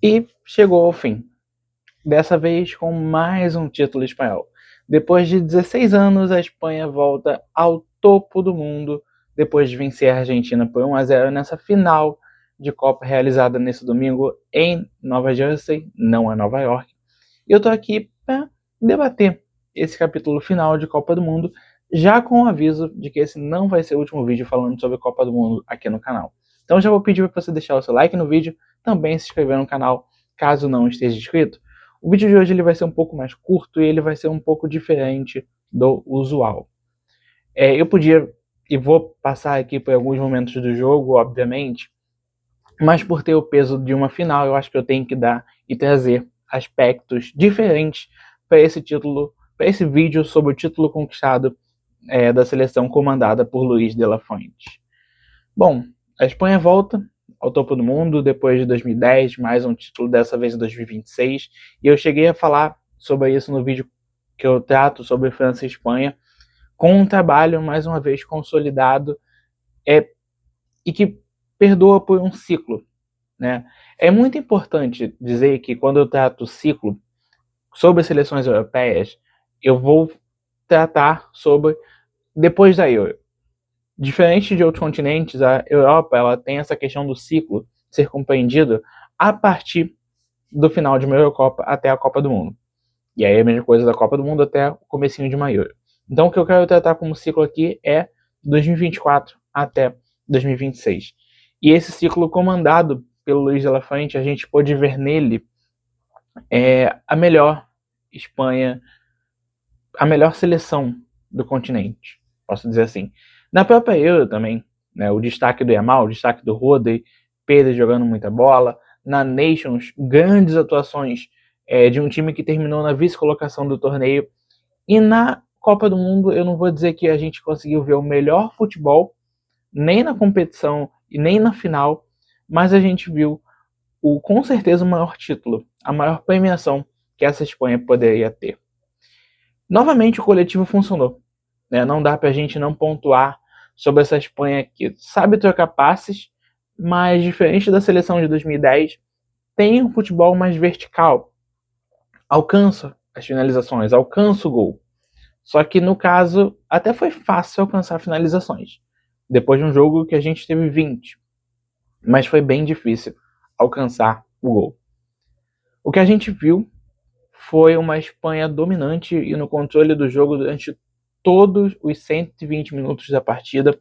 E chegou ao fim, dessa vez com mais um título espanhol. Depois de 16 anos, a Espanha volta ao topo do mundo, depois de vencer a Argentina por 1-0 nessa final de Copa realizada nesse domingo em Nova Jersey, não é Nova York. E eu tô aqui para debater esse capítulo final de Copa do Mundo, já com o aviso de que esse não vai ser o último vídeo falando sobre Copa do Mundo aqui no canal. Então já vou pedir para você deixar o seu like no vídeo, também se inscrever no canal caso não esteja inscrito. O vídeo de hoje ele vai ser um pouco mais curto e ele vai ser um pouco diferente do usual. Eu podia, e vou passar aqui por alguns momentos do jogo, obviamente, mas por ter o peso de uma final, eu acho que eu tenho que dar e trazer aspectos diferentes para esse título, para esse vídeo sobre o título conquistado da seleção comandada por Luis de la Fuente. Bom, a Espanha volta ao topo do mundo depois de 2010, mais um título dessa vez em 2026, e eu cheguei a falar sobre isso no vídeo que eu trato sobre França e Espanha, com um trabalho mais uma vez consolidado e que perdoa por um ciclo, né? É muito importante dizer que quando eu trato ciclo sobre as seleções europeias, eu vou tratar sobre depois da Euro. Diferente de outros continentes, a Europa ela tem essa questão do ciclo ser compreendido a partir do final de uma Eurocopa até a Copa do Mundo. E aí a mesma coisa da Copa do Mundo até o comecinho de uma Euro. Então o que eu quero tratar como ciclo aqui é 2024 até 2026. E esse ciclo comandado pelo Luis de la Fuente, a gente pôde ver nele a melhor Espanha, a melhor seleção do continente, posso dizer assim. Na própria Euro também, né, o destaque do Yamal, o destaque do Rodri, Pedro jogando muita bola. Na Nations, grandes atuações de um time que terminou na vice-colocação do torneio. E na Copa do Mundo, eu não vou dizer que a gente conseguiu ver o melhor futebol, nem na competição e nem na final, mas a gente viu com certeza o maior título, a maior premiação que essa Espanha poderia ter. Novamente o coletivo funcionou, né? Não dá pra gente não pontuar sobre essa Espanha que sabe trocar passes, mas diferente da seleção de 2010, tem um futebol mais vertical, alcança as finalizações, alcança o gol. Só que no caso, até foi fácil alcançar finalizações, depois de um jogo que a gente teve 20, mas foi bem difícil alcançar o gol. O que a gente viu foi uma Espanha dominante e no controle do jogo durante todos os 120 minutos da partida.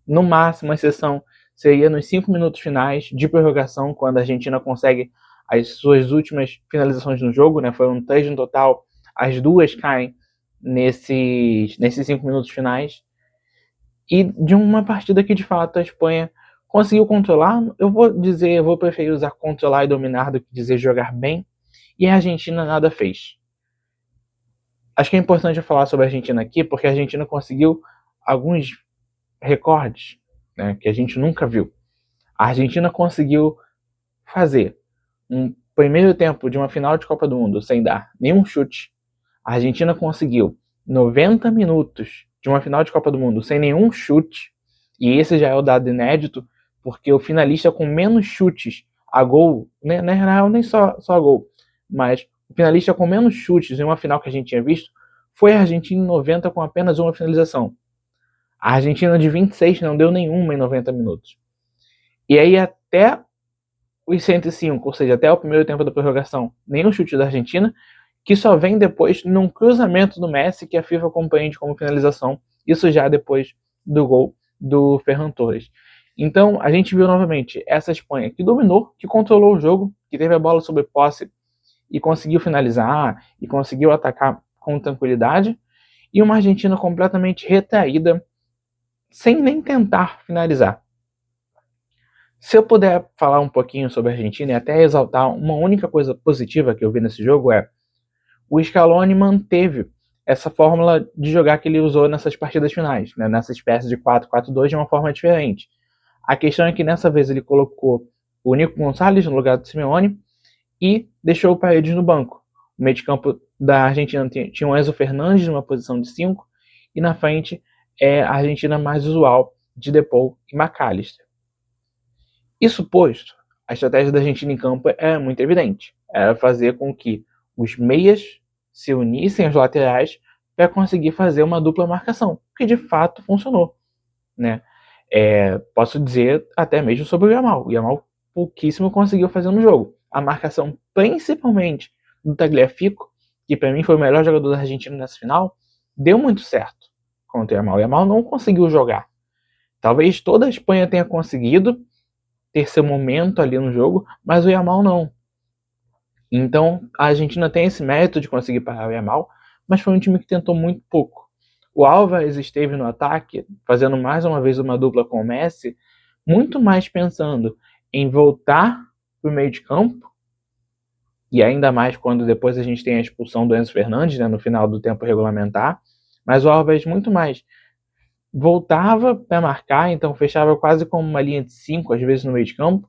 No máximo, a exceção seria nos 5 minutos finais de prorrogação, quando a Argentina consegue as suas últimas finalizações no jogo, né? Foram 3 no total, as 2 caem nesses 5 minutos finais. E de uma partida que de fato a Espanha conseguiu controlar. Eu vou preferir usar controlar e dominar do que dizer jogar bem. E a Argentina nada fez. Acho que é importante eu falar sobre a Argentina aqui, porque a Argentina conseguiu alguns recordes, né, que a gente nunca viu. A Argentina conseguiu fazer um primeiro tempo de uma final de Copa do Mundo sem dar nenhum chute. A Argentina conseguiu 90 minutos de uma final de Copa do Mundo sem nenhum chute, e esse já é o dado inédito, porque o finalista com menos chutes a gol, né, na real nem só a gol, mas o finalista com menos chutes em uma final que a gente tinha visto foi a Argentina em 90 com apenas uma finalização. A Argentina de 26 não deu nenhuma em 90 minutos. E aí até os 105, ou seja, até o primeiro tempo da prorrogação, nenhum chute da Argentina, que só vem depois num cruzamento do Messi que a FIFA compreende como finalização, isso já depois do gol do Ferran Torres. Então a gente viu novamente essa Espanha que dominou, que controlou o jogo, que teve a bola sob posse e conseguiu finalizar e conseguiu atacar com tranquilidade, e uma Argentina completamente retraída, sem nem tentar finalizar. Se eu puder falar um pouquinho sobre a Argentina e até exaltar uma única coisa positiva que eu vi nesse jogo o Scaloni manteve essa fórmula de jogar que ele usou nessas partidas finais, né, nessa espécie de 4-4-2 de uma forma diferente. A questão é que nessa vez ele colocou o Nico Gonçalves no lugar do Simeone e deixou o Paredes no banco. O meio de campo da Argentina tinha o Enzo Fernandes numa posição de 5 e na frente a Argentina mais usual de Depou e McAllister. Isso posto, a estratégia da Argentina em campo é muito evidente. Era fazer com que os meias se unissem aos laterais para conseguir fazer uma dupla marcação, que de fato funcionou, né? Posso dizer até mesmo sobre o Yamal. O Yamal pouquíssimo conseguiu fazer no jogo. A marcação, principalmente do Tagliafico, que para mim foi o melhor jogador da Argentina nessa final, deu muito certo contra o Yamal. O Yamal não conseguiu jogar. Talvez toda a Espanha tenha conseguido ter seu momento ali no jogo, mas o Yamal não. Então a Argentina tem esse mérito de conseguir parar o Yamal, mas foi um time que tentou muito pouco. O Álvares esteve no ataque, fazendo mais uma vez uma dupla com o Messi, muito mais pensando em voltar para o meio de campo, e ainda mais quando depois a gente tem a expulsão do Enzo Fernandes, né, no final do tempo regulamentar, mas o Álvares muito mais voltava para marcar, então fechava quase como uma linha de 5, às vezes no meio de campo,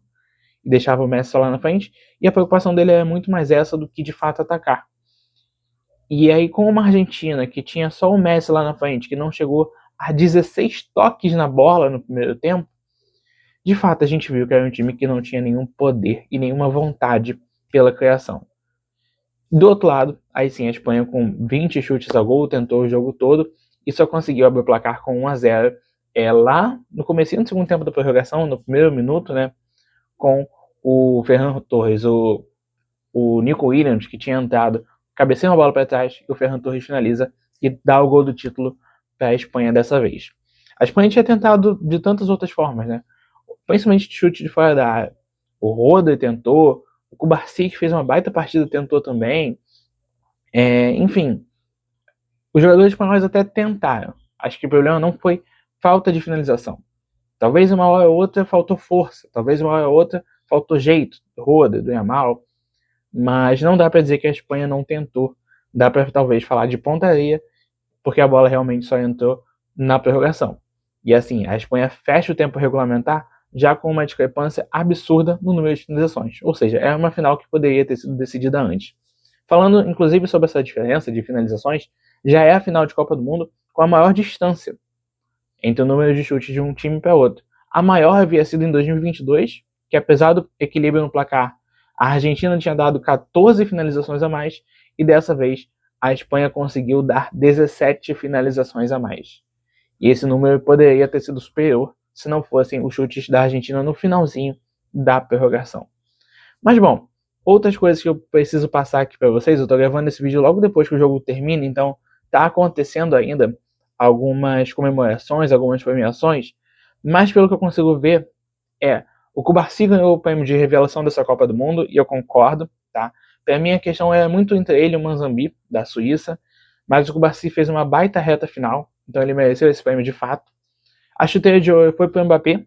e deixava o Messi só lá na frente, e a preocupação dele é muito mais essa do que de fato atacar. E aí com uma Argentina que tinha só o Messi lá na frente, que não chegou a 16 toques na bola no primeiro tempo, de fato a gente viu que era um time que não tinha nenhum poder e nenhuma vontade pela criação. Do outro lado, aí sim, a Espanha com 20 chutes a gol, tentou o jogo todo e só conseguiu abrir o placar com 1-0 lá no comecinho do segundo tempo da prorrogação, no primeiro minuto, né, com o Ferran Torres, o Nico Williams, que tinha entrado, cabeceia uma bola para trás e o Ferran Torres finaliza e dá o gol do título para a Espanha dessa vez. A Espanha tinha tentado de tantas outras formas, né, principalmente de chute de fora da área. O Roda tentou, o Kubarsi, que fez uma baita partida, tentou também. Enfim, os jogadores espanhóis até tentaram. Acho que o problema não foi falta de finalização. Talvez uma hora ou outra faltou força, talvez uma hora ou outra faltou jeito do Roda, do Yamal, mas não dá para dizer que a Espanha não tentou. Dá para talvez falar de pontaria, porque a bola realmente só entrou na prorrogação. E assim, a Espanha fecha o tempo regulamentar já com uma discrepância absurda no número de finalizações. Ou seja, é uma final que poderia ter sido decidida antes. Falando inclusive sobre essa diferença de finalizações, já é a final de Copa do Mundo com a maior distância entre o número de chutes de um time para outro. A maior havia sido em 2022, que apesar do equilíbrio no placar, a Argentina tinha dado 14 finalizações a mais, e dessa vez a Espanha conseguiu dar 17 finalizações a mais. E esse número poderia ter sido superior se não fossem os chutes da Argentina no finalzinho da prorrogação. Mas bom, outras coisas que eu preciso passar aqui para vocês, eu estou gravando esse vídeo logo depois que o jogo termina, então está acontecendo ainda algumas comemorações, algumas premiações, mas pelo que eu consigo ver, o Kubarsi ganhou o prêmio de revelação dessa Copa do Mundo, e eu concordo, tá? Para mim a questão é muito entre ele e o Manzambi, da Suíça, mas o Kubarsi fez uma baita reta final, então ele mereceu esse prêmio de fato. A chuteira de ouro foi para o Mbappé,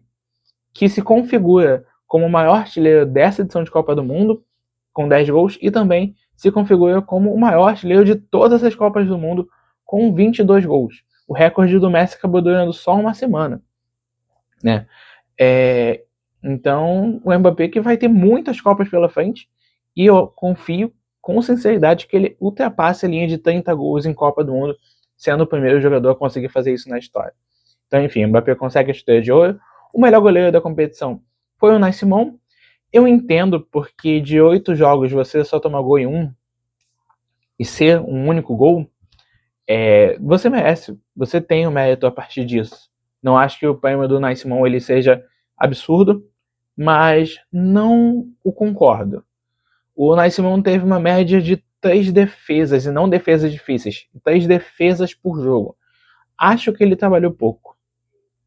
que se configura como o maior artilheiro dessa edição de Copa do Mundo, com 10 gols, e também se configura como o maior artilheiro de todas as Copas do Mundo, com 22 gols. O recorde do Messi acabou durando só uma semana, né? Então, o Mbappé que vai ter muitas Copas pela frente, e eu confio com sinceridade que ele ultrapasse a linha de 30 gols em Copa do Mundo, sendo o primeiro jogador a conseguir fazer isso na história. Então, enfim, o Mbappé consegue a chuteira de ouro. O melhor goleiro da competição foi o Unai Simon. Eu entendo porque de 8 jogos você só toma gol em um, e ser um único gol, você merece, você tem o mérito a partir disso. Não acho que o prêmio do Unai Simon ele seja absurdo, mas não o concordo. O Unai Simon teve uma média de 3 defesas, e não defesas difíceis, 3 defesas por jogo. Acho que ele trabalhou pouco.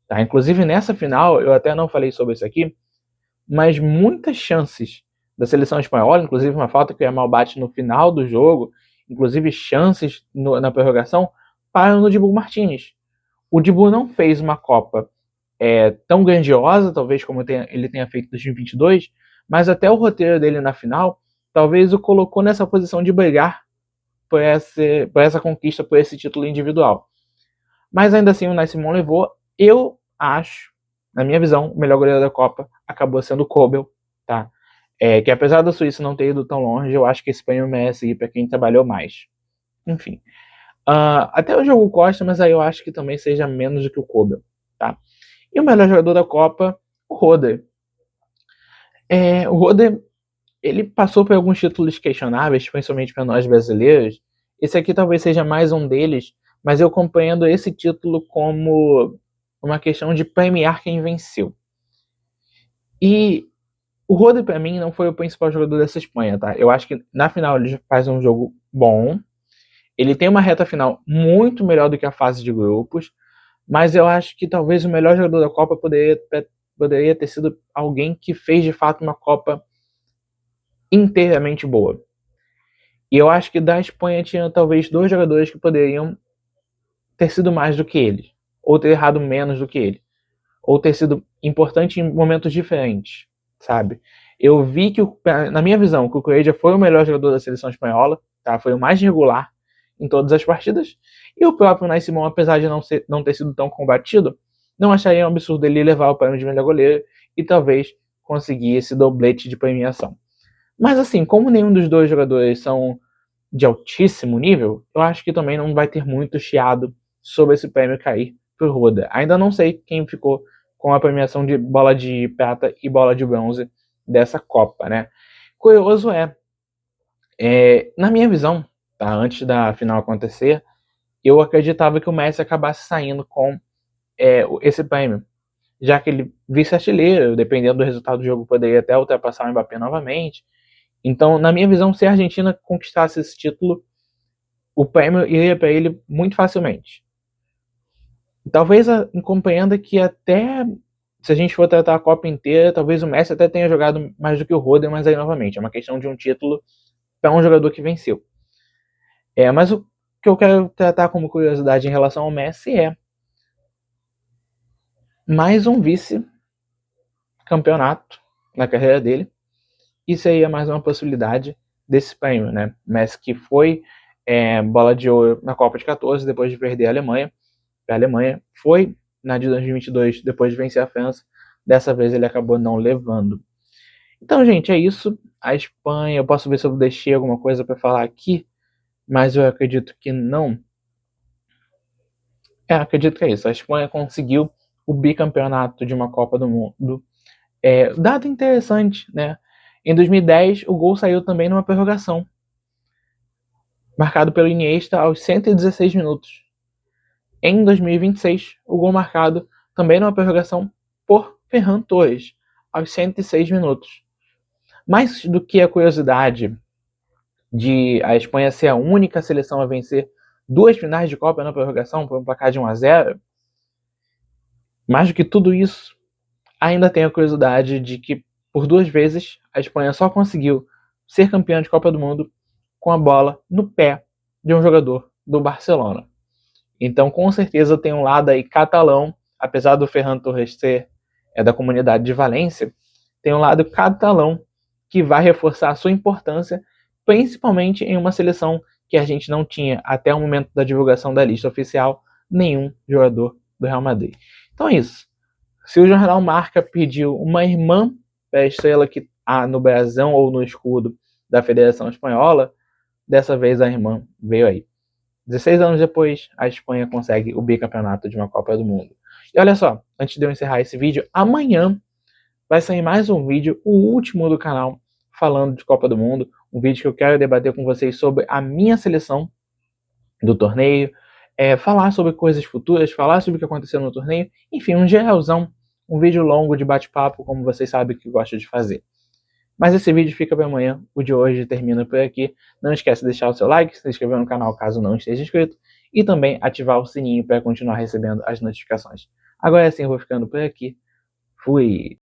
Tá? Inclusive nessa final, eu até não falei sobre isso aqui, mas muitas chances da seleção espanhola, inclusive uma falta que o Yamal bate no final do jogo, inclusive chances na prorrogação, param no Dibu Martínez. O Dibu não fez uma Copa tão grandiosa, talvez como ele tenha feito em 2022, mas até o roteiro dele na final, talvez o colocou nessa posição de brigar por essa conquista, por esse título individual. Mas ainda assim o Unai Simon levou. Eu acho, na minha visão, o melhor goleiro da Copa acabou sendo o Kobel, tá? Que apesar da Suíça não ter ido tão longe, eu acho que esse prêmio merece ir para quem trabalhou mais. Enfim. Até o jogo Costa, mas aí eu acho que também seja menos do que o Kobel, tá? E o melhor jogador da Copa, o Roder. O Roder, ele passou por alguns títulos questionáveis, principalmente para nós brasileiros. Esse aqui talvez seja mais um deles, mas eu compreendo esse título como uma questão de premiar quem venceu. E o Roder, para mim, não foi o principal jogador dessa Espanha, tá? Eu acho que na final ele faz um jogo bom. Ele tem uma reta final muito melhor do que a fase de grupos, mas eu acho que talvez o melhor jogador da Copa poderia ter sido alguém que fez de fato uma Copa inteiramente boa. E eu acho que da Espanha tinha talvez 2 jogadores que poderiam ter sido mais do que ele, ou ter errado menos do que ele, ou ter sido importante em momentos diferentes, sabe? Eu vi que, na minha visão, que o Coelho foi o melhor jogador da seleção espanhola, tá? Foi o mais regular em todas as partidas, e o próprio Nai Simão, apesar de não ter sido tão combatido, não acharia um absurdo ele levar o prêmio de melhor goleiro e talvez conseguir esse doblete de premiação. Mas assim, como nenhum dos dois jogadores são de altíssimo nível, eu acho que também não vai ter muito chiado sobre esse prêmio cair pro Roda. Ainda não sei quem ficou com a premiação de bola de prata e bola de bronze dessa Copa, né? Curioso na minha visão, tá, antes da final acontecer, eu acreditava que o Messi acabasse saindo com esse prêmio, já que ele vice-artilheiro, dependendo do resultado do jogo, poderia até ultrapassar o Mbappé novamente. Então, na minha visão, se a Argentina conquistasse esse título, o prêmio iria para ele muito facilmente. Talvez compreenda que até se a gente for tratar a Copa inteira, talvez o Messi até tenha jogado mais do que o Roden, mas aí novamente é uma questão de um título para um jogador que venceu. Mas o que eu quero tratar como curiosidade em relação ao Messi é mais um vice-campeonato na carreira dele. Isso aí é mais uma possibilidade desse prêmio, né? Messi que foi bola de ouro na Copa de 14, depois de perder a Alemanha. A Alemanha foi na de 2022, depois de vencer a França. Dessa vez ele acabou não levando. Então, gente, é isso. A Espanha, eu posso ver se eu deixei alguma coisa para falar aqui, mas eu acredito que não. Acredito que é isso. A Espanha conseguiu o bicampeonato de uma Copa do Mundo. Dado interessante, né? Em 2010, o gol saiu também numa prorrogação, marcado pelo Iniesta aos 116 minutos. Em 2026, o gol marcado também numa prorrogação por Ferran Torres, aos 106 minutos. Mais do que a curiosidade de a Espanha ser a única seleção a vencer 2 finais de Copa na prorrogação por um placar de 1-0, mais do que tudo isso, ainda tem a curiosidade de que, por 2 vezes, a Espanha só conseguiu ser campeã de Copa do Mundo com a bola no pé de um jogador do Barcelona. Então, com certeza, tem um lado aí catalão, apesar do Ferran Torres ser da comunidade de Valência, tem um lado catalão que vai reforçar a sua importância, principalmente em uma seleção que a gente não tinha, até o momento da divulgação da lista oficial, nenhum jogador do Real Madrid. Então é isso. Se o jornal Marca pediu uma irmã para a estrela que há no brasão ou no escudo da Federação Espanhola, dessa vez a irmã veio aí. 16 anos depois, a Espanha consegue o bicampeonato de uma Copa do Mundo. E olha só, antes de eu encerrar esse vídeo, amanhã vai sair mais um vídeo, o último do canal, falando de Copa do Mundo. Um vídeo que eu quero debater com vocês sobre a minha seleção do torneio, falar sobre coisas futuras, falar sobre o que aconteceu no torneio, enfim, um geralzão, um vídeo longo de bate-papo, como vocês sabem que eu gosto de fazer. Mas esse vídeo fica para amanhã, o de hoje termina por aqui. Não esquece de deixar o seu like, se inscrever no canal caso não esteja inscrito, e também ativar o sininho para continuar recebendo as notificações. Agora sim eu vou ficando por aqui. Fui!